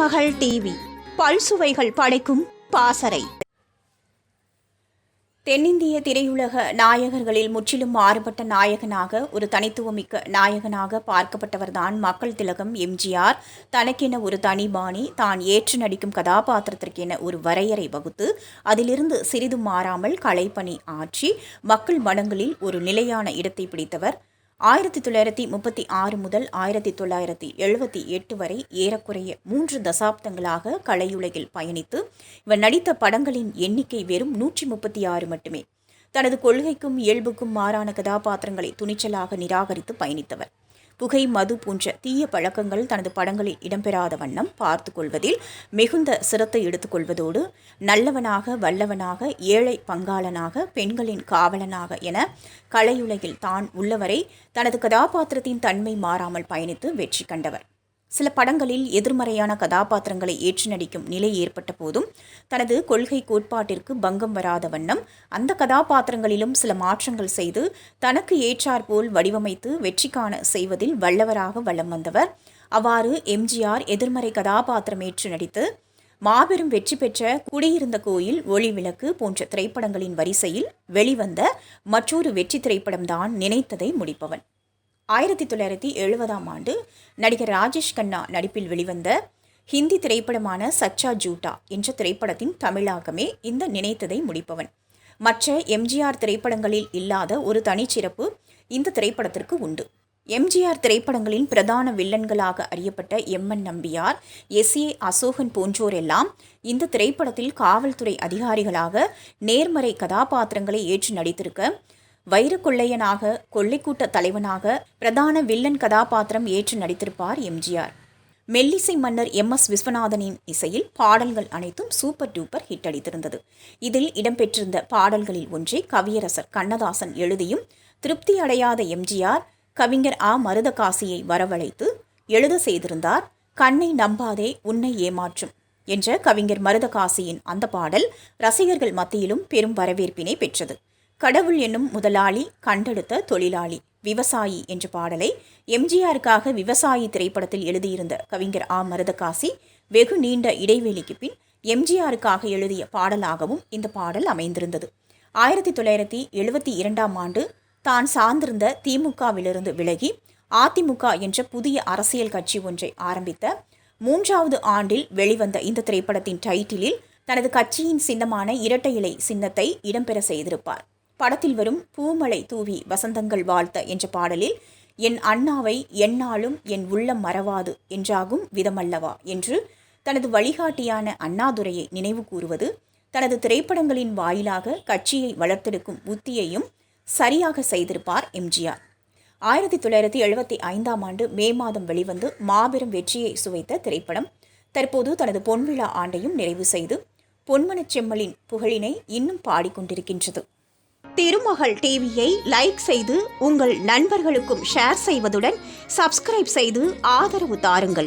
திருமகள் TV பல்சுவைகள் படைக்கும் பாசறை. தென்னிந்திய திரையுலக நாயகர்களில் முற்றிலும் மாறுபட்ட நாயகனாக, ஒரு தனித்துவமிக்க நாயகனாக பார்க்கப்பட்டவர்தான் மக்கள் திலகம் எம்ஜிஆர். தனக்கென ஒரு தனி பாணி, தான் ஏற்று நடிக்கும் கதாபாத்திரத்திற்கென ஒரு வரையறை வகுத்து அதிலிருந்து சிறிதும் மாறாமல் கலைப்பணி ஆற்றி மக்கள் மனங்களில் ஒரு நிலையான இடத்தை பிடித்தவர். 1936 முதல் 1978 வரை ஏறக்குறைய 3 தசாப்தங்களாக கலையுலகில் பயணித்து இவர் நடித்த படங்களின் எண்ணிக்கை வெறும் 136 மட்டுமே. தனது கொள்கைக்கும் இயல்புக்கும் மாறான கதாபாத்திரங்களை துணிச்சலாக நிராகரித்து பயணித்தவர். புகை, மது போன்ற தீய பழக்கங்கள் தனது படங்களில் இடம்பெறாத வண்ணம் பார்த்து கொள்வதில் மிகுந்த சிரத்தை எடுத்துக்கொள்வதோடு, நல்லவனாக, வல்லவனாக, ஏழை பங்காளனாக, பெண்களின் காவலனாக என கலையுலகில் தான் உள்ளவரை தனது கதாபாத்திரத்தின் தன்மை மாறாமல் பயணித்து வெற்றி கண்டவர். சில படங்களில் எதிர்மறையான கதாபாத்திரங்களை ஏற்று நடிக்கும் நிலை ஏற்பட்ட போதும் தனது கொள்கை கோட்பாட்டிற்கு பங்கம் வராத வண்ணம் அந்த கதாபாத்திரங்களிலும் சில மாற்றங்கள் செய்து தனக்கு ஏற்றாற்போல் வடிவமைத்து வெற்றி காண செய்வதில் வல்லவராக வலம் வந்தவர். அவ்வாறு எம்ஜிஆர் எதிர்மறை கதாபாத்திரம் ஏற்று நடித்து மாபெரும் வெற்றி பெற்ற குடியிருந்த கோயில், ஒளி விளக்கு போன்ற திரைப்படங்களின் வரிசையில் வெளிவந்த மற்றொரு வெற்றி திரைப்படம்தான் நினைத்ததை முடிப்பவன். 1970ஆம் ஆண்டு நடிகர் ராஜேஷ் கண்ணா நடிப்பில் வெளிவந்த ஹிந்தி திரைப்படமான சச்சா ஜூட்டா என்ற திரைப்படத்தின் தமிழாக்கமே இந்த நினைத்ததை முடிப்பவன். மற்ற எம்ஜிஆர் திரைப்படங்களில் இல்லாத ஒரு தனிச்சிறப்பு இந்த திரைப்படத்திற்கு உண்டு. எம்ஜிஆர் திரைப்படங்களின் பிரதான வில்லன்களாக அறியப்பட்ட எம்என் நம்பியார், எஸ்ஏ அசோகன் போன்றோரெல்லாம் இந்த திரைப்படத்தில் காவல்துறை அதிகாரிகளாக நேர்மறை கதாபாத்திரங்களை ஏற்று நடித்திருக்க, வைரக்கொள்ளையனாக, கொள்ளைக்கூட்ட தலைவனாக பிரதான வில்லன் கதாபாத்திரம் ஏற்று நடித்திருப்பார் எம்ஜிஆர். மெல்லிசை மன்னர் MS விஸ்வநாதனின் இசையில் பாடல்கள் அனைத்தும் சூப்பர் டூப்பர் ஹிட் அடித்திருந்தது. இதில் இடம்பெற்றிருந்த பாடல்களில் ஒன்றை கவியரசர் கண்ணதாசன் எழுதியும் திருப்தி அடையாத எம்ஜிஆர் கவிஞர் மருதகாசியை வரவழைத்து எழுத செய்திருந்தார். கண்ணை நம்பாதே உன்னை ஏமாற்றும் என்ற கவிஞர் மருதகாசியின் அந்த பாடல் ரசிகர்கள் மத்தியிலும் பெரும் வரவேற்பினை பெற்றது. கடவுள் என்னும் முதலாளி கண்டெடுத்த தொழிலாளி விவசாயி என்ற பாடலை எம்ஜிஆருக்காக விவசாயி திரைப்படத்தில் எழுதியிருந்த கவிஞர் மருதகாசி வெகு நீண்ட இடைவெளிக்கு பின் எம்ஜிஆருக்காக எழுதிய பாடலாகவும் இந்த பாடல் அமைந்திருந்தது. 1972ஆம் ஆண்டு தான் சார்ந்திருந்த திமுகவிலிருந்து விலகி அதிமுக என்ற புதிய அரசியல் கட்சி ஒன்றை ஆரம்பித்த 3வது ஆண்டில் வெளிவந்த இந்த திரைப்படத்தின் டைட்டிலில் தனது கட்சியின் சின்னமான இரட்டை இலை சின்னத்தை இடம்பெற செய்திருப்பார். படத்தில் வரும் பூமழை தூவி வசந்தங்கள் வாழ்த்த என்ற பாடலில் என் அண்ணாவை எந்நாளும் என் உள்ளம் மறவாது என்றாகும் விதமல்லவா என்று தனது வழிகாட்டியான அண்ணாதுரையை நினைவு கூறுவது தனது திரைப்படங்களின் வாயிலாக கட்சியை வளர்த்தெடுக்கும் உத்தியையும் சரியாக செய்திருப்பார் எம்ஜிஆர். 1975ஆம் ஆண்டு மே மாதம் வெளிவந்து மாபெரும் வெற்றியை சுவைத்த திரைப்படம் தற்போது தனது பொன்விழா ஆண்டையும் நிறைவு செய்து பொன்மனச் செம்மலின் புகழினை இன்னும் பாடிக்கொண்டிருக்கின்றது. திருமகள் டிவியை லைக் செய்து உங்கள் நண்பர்களுக்கும் ஷேர் செய்வதுடன் சப்ஸ்கிரைப் செய்து ஆதரவு தாருங்கள்.